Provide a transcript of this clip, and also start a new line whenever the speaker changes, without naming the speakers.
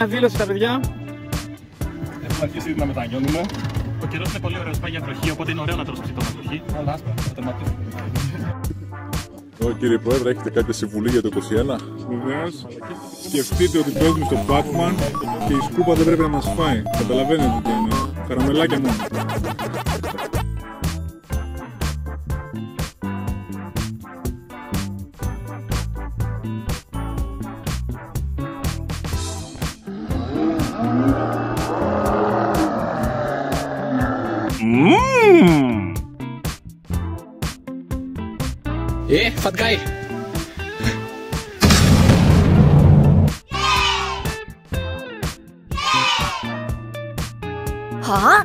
Δήλωση τα παιδιά.
Έχουμε αρχίσει να μετανιώνουμε.
Ο καιρός είναι πολύ ωραίος, πάει για βροχή, οπότε είναι ωραίο να τρως ψητό με βροχή.
Αλλά άσπρα, θα τερματίσουμε.
Κύριε Πρόεδρε, έχετε κάποια συμβουλή για το 21?
Βεβαίως, σκεφτείτε ότι παίζουμε στο Pac-Man και η σκούπα δεν πρέπει να μας φάει. Καταλαβαίνετε τι εννοώ. Καραμελάκια μόνο.
Fat guy.
Huh?